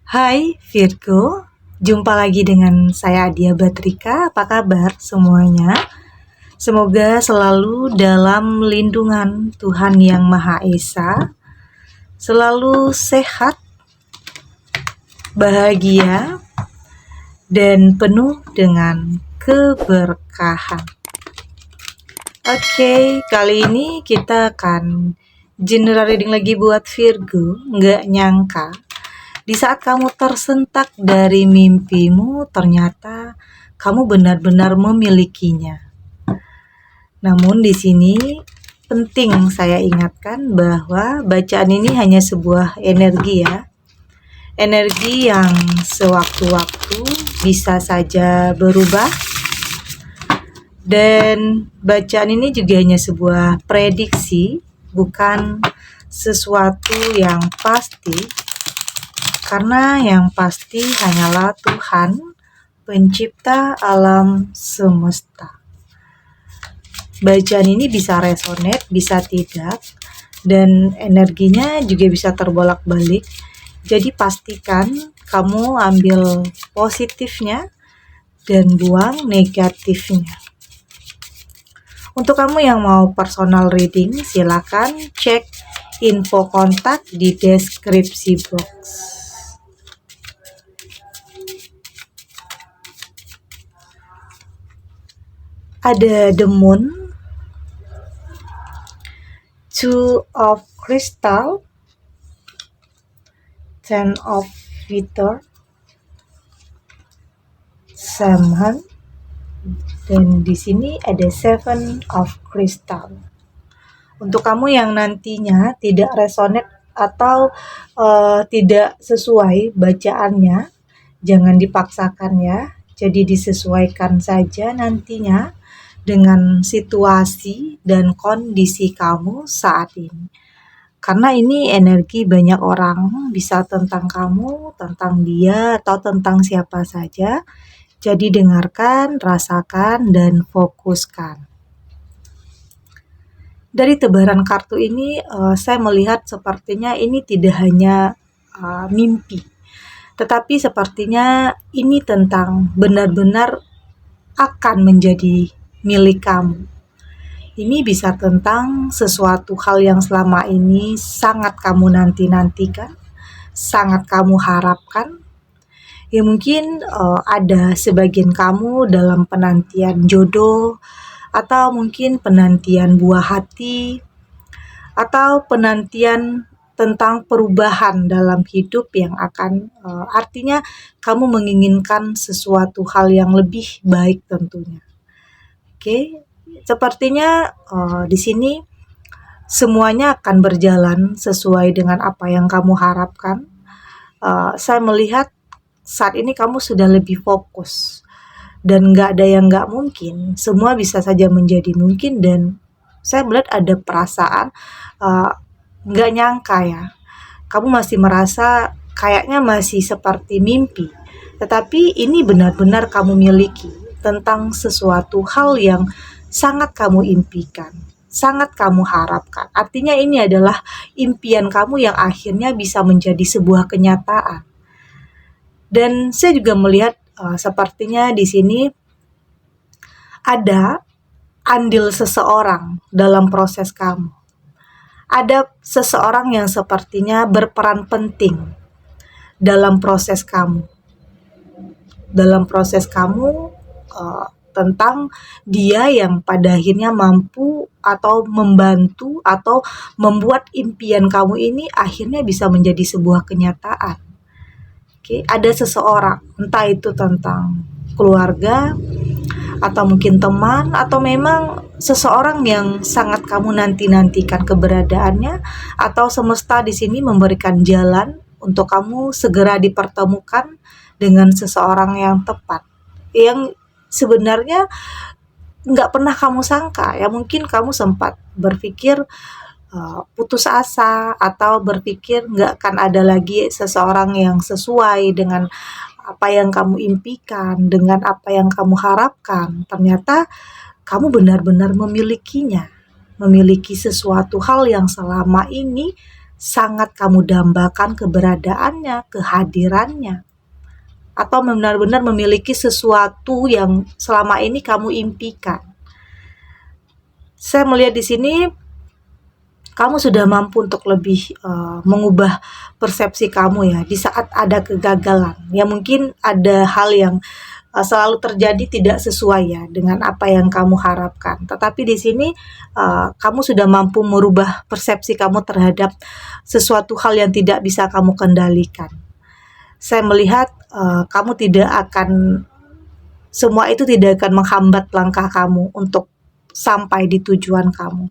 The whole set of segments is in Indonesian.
Hai Virgo, jumpa lagi dengan saya Adia Batrika. Apa kabar semuanya? Semoga selalu dalam lindungan Tuhan Yang Maha Esa, selalu sehat, bahagia, dan penuh dengan keberkahan. Oke, kali ini kita akan general reading lagi buat Virgo. Nggak nyangka di saat kamu tersentak dari mimpimu, ternyata kamu benar-benar memilikinya. Namun di sini penting saya ingatkan bahwa bacaan ini hanya sebuah energi ya. Energi yang sewaktu-waktu bisa saja berubah. Dan bacaan ini juga hanya sebuah prediksi, bukan sesuatu yang pasti. Karena yang pasti hanyalah Tuhan, pencipta alam semesta. Bacaan ini bisa resonate, bisa tidak, dan energinya juga bisa terbolak-balik. Jadi pastikan kamu ambil positifnya dan buang negatifnya. Untuk kamu yang mau personal reading, silakan cek info kontak di deskripsi box. Ada the moon, two of crystal, 10 of Water, Samhan, dan di sini ada 7 of crystal. Untuk kamu yang nantinya tidak resonate atau tidak sesuai bacaannya, jangan dipaksakan ya. Jadi disesuaikan saja nantinya dengan situasi dan kondisi kamu saat ini. Karena ini energi banyak orang, bisa tentang kamu, tentang dia, atau tentang siapa saja. Jadi dengarkan, rasakan, dan fokuskan. Dari tebaran kartu ini, saya melihat sepertinya ini tidak hanya mimpi, tetapi sepertinya ini tentang benar-benar akan menjadi milik kamu. Ini bisa tentang sesuatu hal yang selama ini sangat kamu nanti-nantikan, sangat kamu harapkan. Ya mungkin ada sebagian kamu dalam penantian jodoh, atau mungkin penantian buah hati, atau penantian tentang perubahan dalam hidup yang akan artinya kamu menginginkan sesuatu hal yang lebih baik tentunya. Oke, sepertinya di sini semuanya akan berjalan sesuai dengan apa yang kamu harapkan. Saya melihat saat ini kamu sudah lebih fokus dan nggak ada yang nggak mungkin. Semua bisa saja menjadi mungkin, dan saya melihat ada perasaan nggak nyangka ya. Kamu masih merasa kayaknya masih seperti mimpi, tetapi ini benar-benar kamu miliki tentang sesuatu hal yang sangat kamu impikan, sangat kamu harapkan. Artinya ini adalah impian kamu yang akhirnya bisa menjadi sebuah kenyataan. Dan saya juga melihat sepertinya di sini ada andil seseorang dalam proses kamu. Ada seseorang yang sepertinya berperan penting dalam proses kamu. Dalam proses kamu tentang dia yang pada akhirnya mampu atau membantu atau membuat impian kamu ini akhirnya bisa menjadi sebuah kenyataan. Oke, ada seseorang, entah itu tentang keluarga, atau mungkin teman, atau memang seseorang yang sangat kamu nanti-nantikan keberadaannya, atau semesta di sini memberikan jalan untuk kamu segera dipertemukan dengan seseorang yang tepat, yang sebenarnya nggak pernah kamu sangka ya. Mungkin kamu sempat berpikir putus asa, atau berpikir nggak akan ada lagi seseorang yang sesuai dengan apa yang kamu impikan, dengan apa yang kamu harapkan. Ternyata kamu benar-benar memilikinya, memiliki sesuatu hal yang selama ini sangat kamu dambakan keberadaannya, kehadirannya, atau benar-benar memiliki sesuatu yang selama ini kamu impikan. Saya melihat di sini kamu sudah mampu untuk lebih mengubah persepsi kamu ya di saat ada kegagalan. Ya mungkin ada hal yang selalu terjadi tidak sesuai ya dengan apa yang kamu harapkan. Tetapi di sini kamu sudah mampu merubah persepsi kamu terhadap sesuatu hal yang tidak bisa kamu kendalikan. Saya melihat kamu tidak akan, semua itu tidak akan menghambat langkah kamu untuk sampai di tujuan kamu.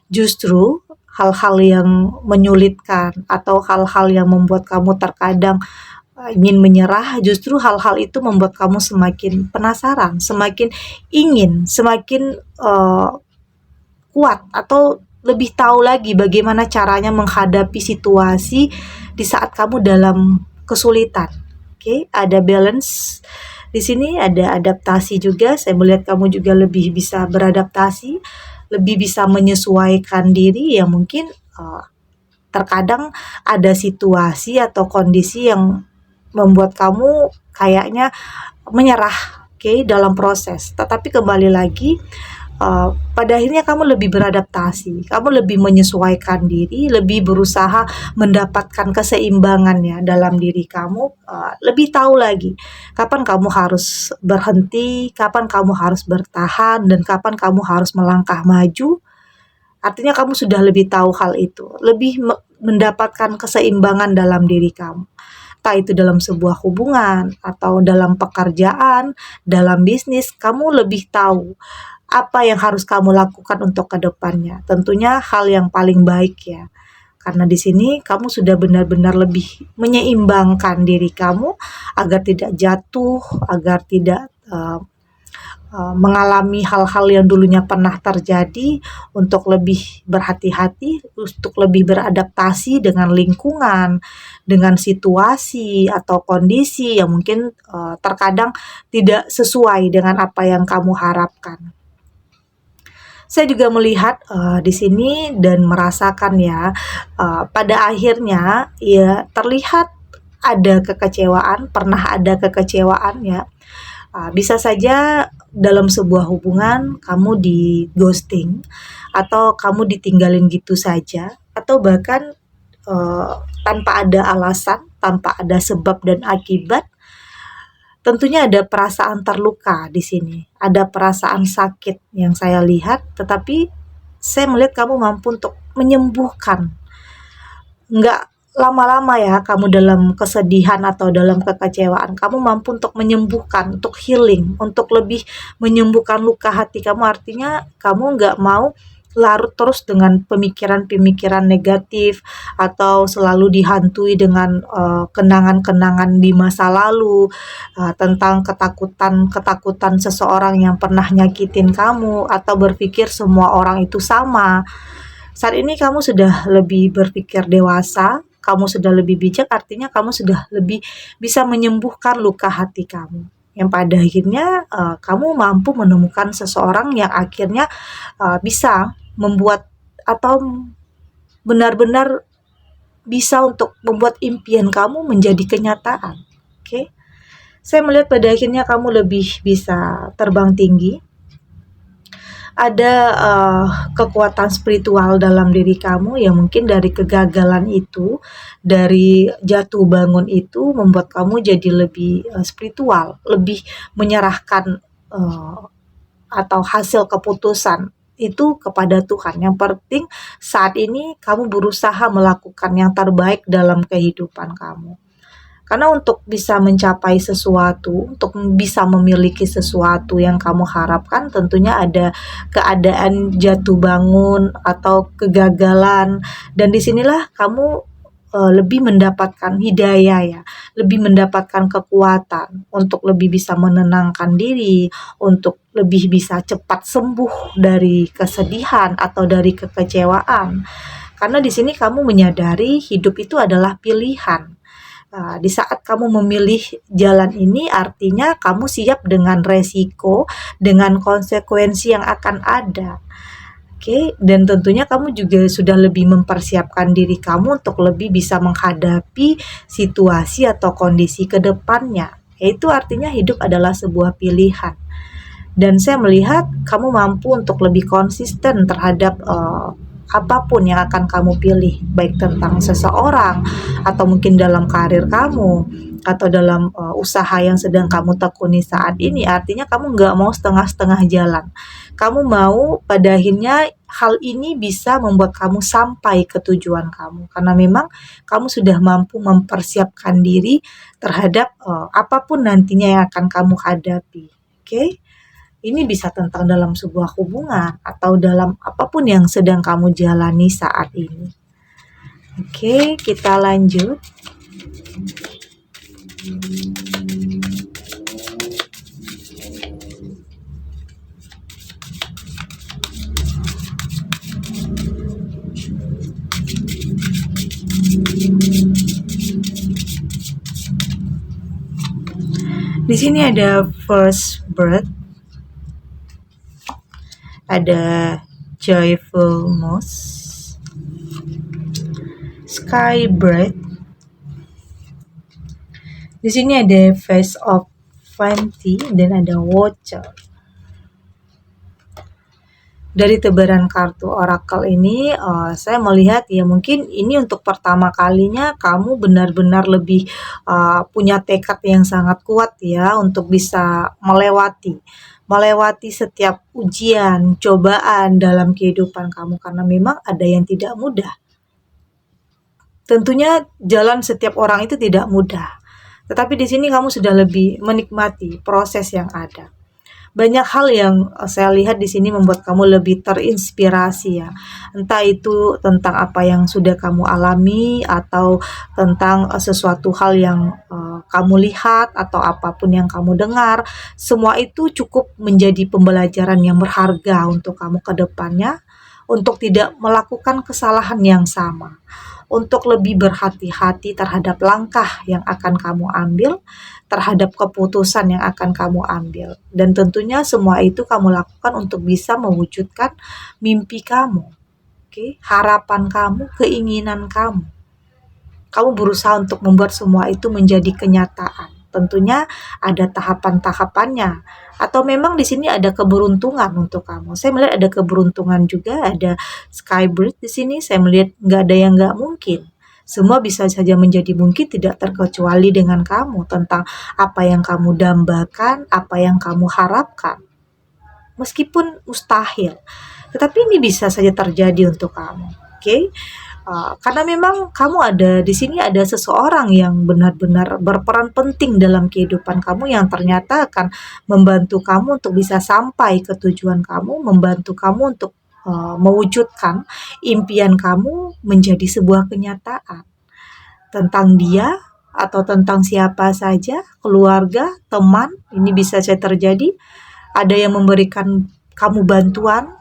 Justru hal-hal yang menyulitkan atau hal-hal yang membuat kamu terkadang ingin menyerah, justru hal-hal itu membuat kamu semakin penasaran, semakin ingin, semakin kuat atau lebih tahu lagi bagaimana caranya menghadapi situasi di saat kamu dalam kesulitan. Oke, ada balance di sini, ada adaptasi juga. Saya melihat kamu juga lebih bisa beradaptasi, lebih bisa menyesuaikan diri yang mungkin terkadang ada situasi atau kondisi yang membuat kamu kayaknya menyerah, oke, dalam proses. Tetapi kembali lagi, pada akhirnya kamu lebih beradaptasi, kamu lebih menyesuaikan diri, lebih berusaha mendapatkan keseimbangannya dalam diri kamu, lebih tahu lagi kapan kamu harus berhenti, kapan kamu harus bertahan, dan kapan kamu harus melangkah maju. Artinya kamu sudah lebih tahu hal itu, lebih mendapatkan keseimbangan dalam diri kamu. Entah itu dalam sebuah hubungan atau dalam pekerjaan, dalam bisnis, kamu lebih tahu apa yang harus kamu lakukan untuk ke depannya. Tentunya hal yang paling baik ya. Karena di sini kamu sudah benar-benar lebih menyeimbangkan diri kamu agar tidak jatuh, agar tidak mengalami hal-hal yang dulunya pernah terjadi, untuk lebih berhati-hati, untuk lebih beradaptasi dengan lingkungan, dengan situasi atau kondisi yang mungkin terkadang tidak sesuai dengan apa yang kamu harapkan. Saya juga melihat di sini dan merasakan ya, pada akhirnya ya terlihat ada kekecewaan, pernah ada kekecewaan ya. Bisa saja dalam sebuah hubungan kamu di ghosting atau kamu ditinggalin gitu saja, atau bahkan tanpa ada alasan, tanpa ada sebab dan akibat. Tentunya ada perasaan terluka di sini, ada perasaan sakit yang saya lihat, tetapi saya melihat kamu mampu untuk menyembuhkan. Nggak lama-lama ya kamu dalam kesedihan atau dalam kekecewaan, kamu mampu untuk menyembuhkan, untuk healing, untuk lebih menyembuhkan luka hati kamu. Artinya kamu nggak mau larut terus dengan pemikiran-pemikiran negatif atau selalu dihantui dengan kenangan-kenangan di masa lalu, tentang ketakutan seseorang yang pernah nyakitin kamu, atau berpikir semua orang itu sama. Saat ini kamu sudah lebih berpikir dewasa, kamu sudah lebih bijak, artinya kamu sudah lebih bisa menyembuhkan luka hati kamu. Yang pada akhirnya kamu mampu menemukan seseorang yang akhirnya bisa membuat atau benar-benar bisa untuk membuat impian kamu menjadi kenyataan. Oke. Saya melihat pada akhirnya kamu lebih bisa terbang tinggi. Ada kekuatan spiritual dalam diri kamu yang mungkin dari kegagalan itu, dari jatuh bangun itu membuat kamu jadi lebih spiritual, lebih menyerahkan atau hasil keputusan itu kepada Tuhan. Yang penting saat ini kamu berusaha melakukan yang terbaik dalam kehidupan kamu. Karena untuk bisa mencapai sesuatu, untuk bisa memiliki sesuatu yang kamu harapkan, tentunya ada keadaan jatuh bangun atau kegagalan. Dan disinilah kamu lebih mendapatkan hidayah ya, lebih mendapatkan kekuatan untuk lebih bisa menenangkan diri, untuk lebih bisa cepat sembuh dari kesedihan atau dari kekecewaan. Karena di sini kamu menyadari hidup itu adalah pilihan. Di saat kamu memilih jalan ini, artinya kamu siap dengan resiko, dengan konsekuensi yang akan ada. Oke, dan tentunya kamu juga sudah lebih mempersiapkan diri kamu untuk lebih bisa menghadapi situasi atau kondisi ke depannya. Yaitu artinya hidup adalah sebuah pilihan. Dan saya melihat kamu mampu untuk lebih konsisten terhadap apapun yang akan kamu pilih, baik tentang seseorang atau mungkin dalam karir kamu atau dalam usaha yang sedang kamu tekuni saat ini. Artinya kamu nggak mau setengah-setengah jalan. Kamu mau pada akhirnya hal ini bisa membuat kamu sampai ke tujuan kamu. Karena memang kamu sudah mampu mempersiapkan diri terhadap apapun nantinya yang akan kamu hadapi. Oke? Ini bisa tentang dalam sebuah hubungan atau dalam apapun yang sedang kamu jalani saat ini. Oke, kita lanjut. Di sini ada first birth, ada joyful moose, sky bird. Di sini ada face of Fancy dan ada watcher. Dari tebaran kartu oracle ini saya melihat ya mungkin ini untuk pertama kalinya kamu benar-benar lebih punya tekad yang sangat kuat ya untuk bisa melewati setiap ujian, cobaan dalam kehidupan kamu karena memang ada yang tidak mudah. Tentunya jalan setiap orang itu tidak mudah. Tetapi di sini kamu sudah lebih menikmati proses yang ada. Banyak hal yang saya lihat di sini membuat kamu lebih terinspirasi ya. Entah itu tentang apa yang sudah kamu alami atau tentang sesuatu hal yang kamu lihat atau apapun yang kamu dengar. Semua itu cukup menjadi pembelajaran yang berharga untuk kamu ke depannya untuk tidak melakukan kesalahan yang sama. Untuk lebih berhati-hati terhadap langkah yang akan kamu ambil, terhadap keputusan yang akan kamu ambil. Dan tentunya semua itu kamu lakukan untuk bisa mewujudkan mimpi kamu, harapan kamu, keinginan kamu. Kamu berusaha untuk membuat semua itu menjadi kenyataan. Tentunya ada tahapan-tahapannya. Atau memang di sini ada keberuntungan untuk kamu. Saya melihat ada keberuntungan juga, ada skybird di sini. Saya melihat nggak ada yang nggak mungkin. Semua bisa saja menjadi mungkin, tidak terkecuali dengan kamu tentang apa yang kamu dambakan, apa yang kamu harapkan. Meskipun mustahil, tetapi ini bisa saja terjadi untuk kamu. Karena memang kamu ada di sini, ada seseorang yang benar-benar berperan penting dalam kehidupan kamu yang ternyata akan membantu kamu untuk bisa sampai ke tujuan kamu, membantu kamu untuk mewujudkan impian kamu menjadi sebuah kenyataan. Tentang dia atau tentang siapa saja, keluarga, teman, ini bisa saja terjadi. Ada yang memberikan kamu bantuan,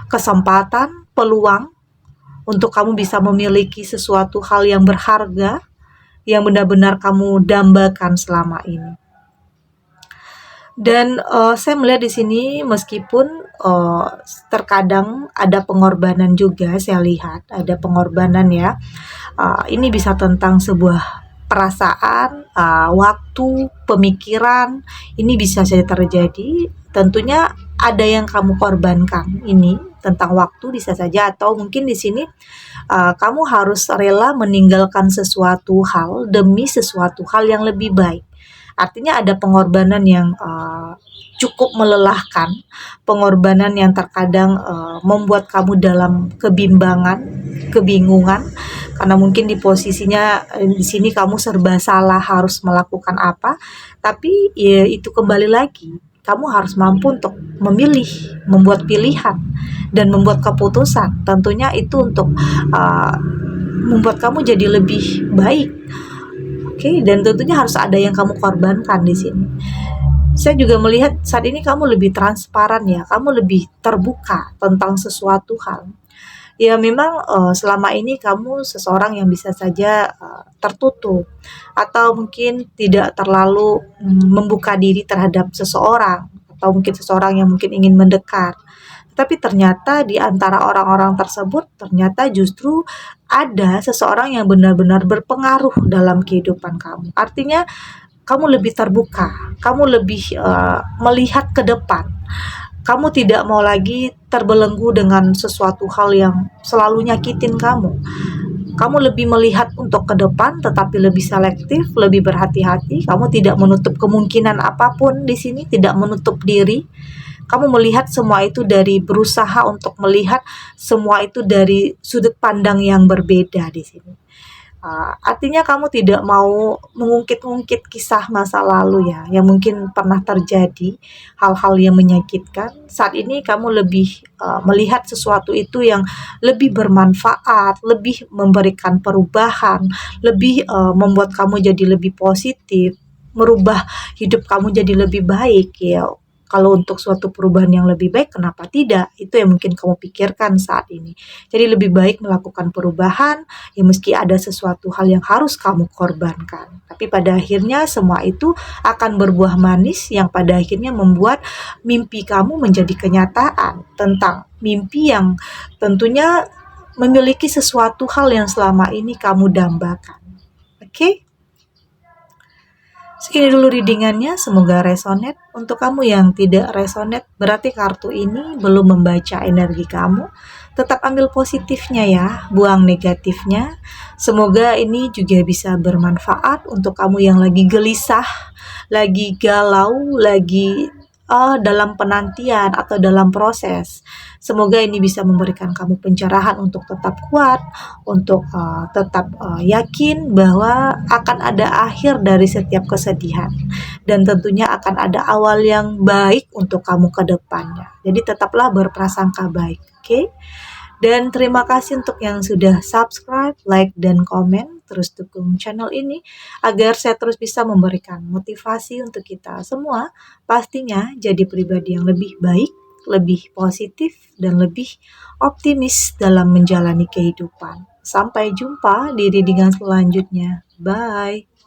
kesempatan, peluang untuk kamu bisa memiliki sesuatu hal yang berharga yang benar-benar kamu dambakan selama ini. Dan saya melihat di sini meskipun terkadang ada pengorbanan juga, saya lihat ada pengorbanan ya. Ini bisa tentang sebuah perasaan, waktu, pemikiran, ini bisa saja terjadi. Tentunya ada yang kamu korbankan, ini tentang waktu bisa saja, atau mungkin di sini kamu harus rela meninggalkan sesuatu hal demi sesuatu hal yang lebih baik. Artinya ada pengorbanan yang cukup melelahkan, pengorbanan yang terkadang membuat kamu dalam kebingungan, karena mungkin di posisinya di sini kamu serba salah harus melakukan apa, tapi ya itu kembali lagi, kamu harus mampu untuk memilih, membuat pilihan, dan membuat keputusan. Tentunya itu untuk membuat kamu jadi lebih baik. Dan tentunya harus ada yang kamu korbankan di sini. Saya juga melihat saat ini kamu lebih transparan ya, kamu lebih terbuka tentang sesuatu hal. Ya memang selama ini kamu seseorang yang bisa saja tertutup atau mungkin tidak terlalu membuka diri terhadap seseorang atau mungkin seseorang yang mungkin ingin mendekat. Tapi ternyata di antara orang-orang tersebut, ternyata justru ada seseorang yang benar-benar berpengaruh dalam kehidupan kamu. Artinya kamu lebih terbuka, kamu lebih melihat ke depan. Kamu tidak mau lagi terbelenggu dengan sesuatu hal yang selalu nyakitin kamu. Kamu lebih melihat untuk ke depan, tetapi lebih selektif, lebih berhati-hati. Kamu tidak menutup kemungkinan apapun di sini, tidak menutup diri. Kamu melihat semua itu dari berusaha untuk melihat semua itu dari sudut pandang yang berbeda di sini. Artinya kamu tidak mau mengungkit-ungkit kisah masa lalu ya, yang mungkin pernah terjadi, hal-hal yang menyakitkan. Saat ini kamu lebih melihat sesuatu itu yang lebih bermanfaat, lebih memberikan perubahan, lebih membuat kamu jadi lebih positif, merubah hidup kamu jadi lebih baik ya. Kalau untuk suatu perubahan yang lebih baik, kenapa tidak? Itu yang mungkin kamu pikirkan saat ini. Jadi lebih baik melakukan perubahan, ya meski ada sesuatu hal yang harus kamu korbankan. Tapi pada akhirnya semua itu akan berbuah manis yang pada akhirnya membuat mimpi kamu menjadi kenyataan. Tentang mimpi yang tentunya memiliki sesuatu hal yang selama ini kamu dambakan. Oke? Segini dulu readingannya, semoga resonate. Untuk kamu yang tidak resonate, berarti kartu ini belum membaca energi kamu. Tetap ambil positifnya ya, buang negatifnya. Semoga ini juga bisa bermanfaat untuk kamu yang lagi gelisah, lagi galau, lagi dalam penantian atau dalam proses. Semoga ini bisa memberikan kamu pencerahan untuk tetap kuat, untuk tetap yakin bahwa akan ada akhir dari setiap kesedihan. Dan tentunya akan ada awal yang baik untuk kamu ke depannya. Jadi tetaplah berprasangka baik, oke? Dan terima kasih untuk yang sudah subscribe, like, dan komen. Terus dukung channel ini agar saya terus bisa memberikan motivasi untuk kita semua. Pastinya jadi pribadi yang lebih baik, lebih positif, dan lebih optimis dalam menjalani kehidupan. Sampai jumpa di readingan selanjutnya. Bye!